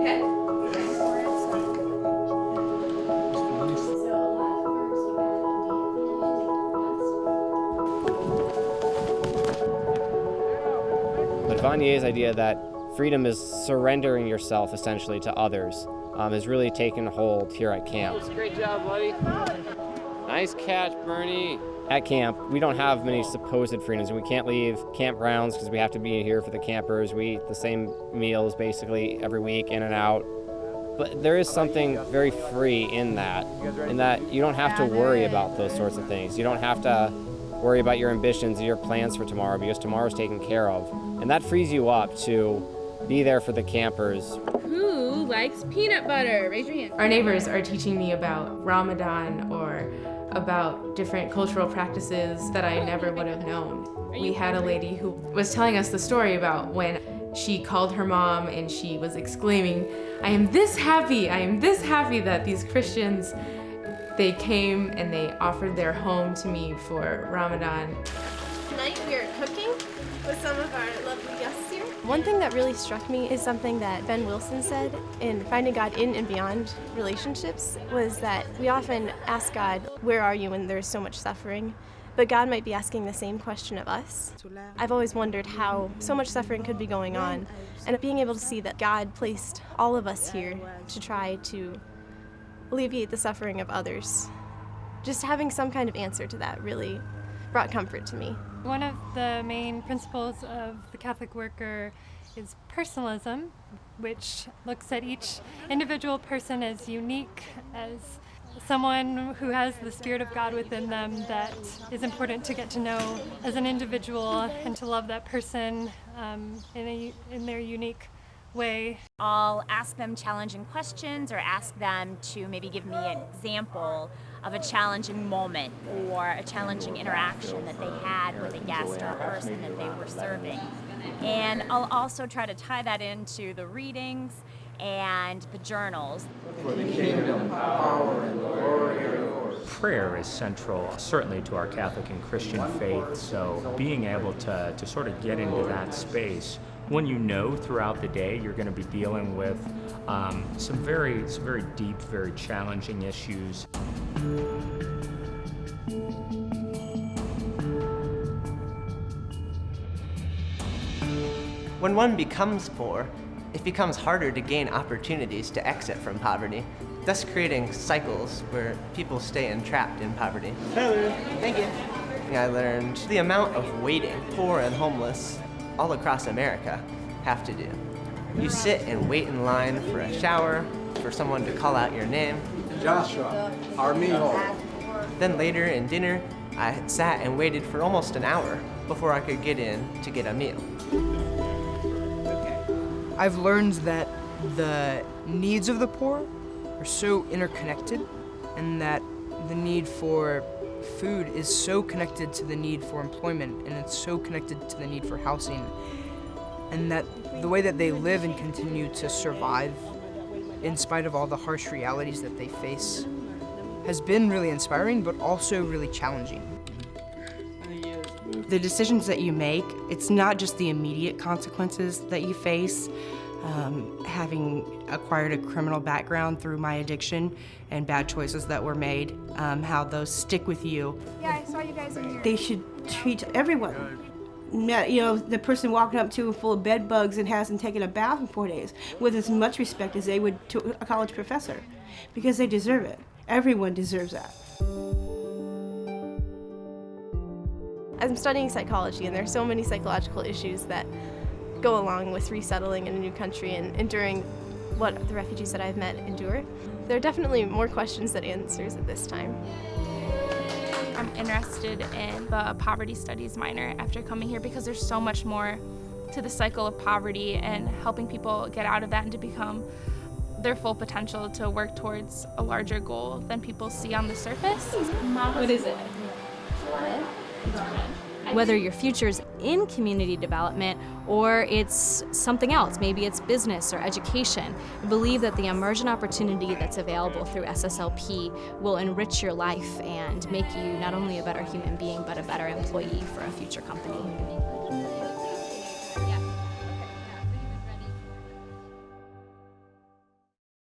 But Vanier's idea that freedom is surrendering yourself essentially to others has really taken hold here at camp. Great job, buddy. Nice catch, Bernie. At camp, we don't have many supposed freedoms. We can't leave campgrounds because we have to be here for the campers. We eat the same meals basically every week, in and out. But there is something very free in that you don't have to worry about those sorts of things. You don't have to worry about your ambitions and your plans for tomorrow because tomorrow's taken care of. And that frees you up to be there for the campers. Who likes peanut butter? Raise your hand. Our neighbors are teaching me about Ramadan or about different cultural practices that I never would have known. We had a lady who was telling us the story about when she called her mom and she was exclaiming, I am this happy that these Christians, they came and they offered their home to me for Ramadan. Tonight we are cooking with some of our lovely guests here. One thing that really struck me is something that Ben Wilson said in Finding God in and Beyond Relationships, was that we often ask God, where are you when there's so much suffering? But God might be asking the same question of us. I've always wondered how so much suffering could be going on, and being able to see that God placed all of us here to try to alleviate the suffering of others. Just having some kind of answer to that really brought comfort to me. One of the main principles of the Catholic worker is personalism, which looks at each individual person as unique, as someone who has the Spirit of God within them that is important to get to know as an individual and to love that person in their unique way. I'll ask them challenging questions or ask them to maybe give me an example of a challenging moment or a challenging interaction that they had with a guest or a person that they were serving. And I'll also try to tie that into the readings and the journals. For the kingdom, power, and glory are yours. Prayer is central, certainly, to our Catholic and Christian faith, so being able to sort of get into that space when you know throughout the day you're going to be dealing with some very deep, very challenging issues. When one becomes poor, it becomes harder to gain opportunities to exit from poverty, thus creating cycles where people stay entrapped in poverty. Hello. Thank you. I learned the amount of waiting poor and homeless all across America have to do. You sit and wait in line for a shower, for someone to call out your name. Joshua, Armijo. Then later in dinner, I sat and waited for almost an hour before I could get in to get a meal. I've learned that the needs of the poor are so interconnected, and that the need for food is so connected to the need for employment, and it's so connected to the need for housing, and that the way that they live and continue to survive in spite of all the harsh realities that they face has been really inspiring, but also really challenging. The decisions that you make, it's not just the immediate consequences that you face. Having acquired a criminal background through my addiction and bad choices that were made, how those stick with you. Yeah, I saw you guys in here. They should treat everyone. You know, the person walking up to full of bed bugs and hasn't taken a bath in 4 days with as much respect as they would to a college professor, because they deserve it. Everyone deserves that. I'm studying psychology, and there's so many psychological issues that go along with resettling in a new country and enduring what the refugees that I've met endure. There are definitely more questions than answers at this time. I'm interested in the poverty studies minor after coming here because there's so much more to the cycle of poverty and helping people get out of that and to become their full potential to work towards a larger goal than people see on the surface. What is it? Whether your future's in community development or it's something else, maybe it's business or education, I believe that the immersion opportunity that's available through SSLP will enrich your life and make you not only a better human being, but a better employee for a future company.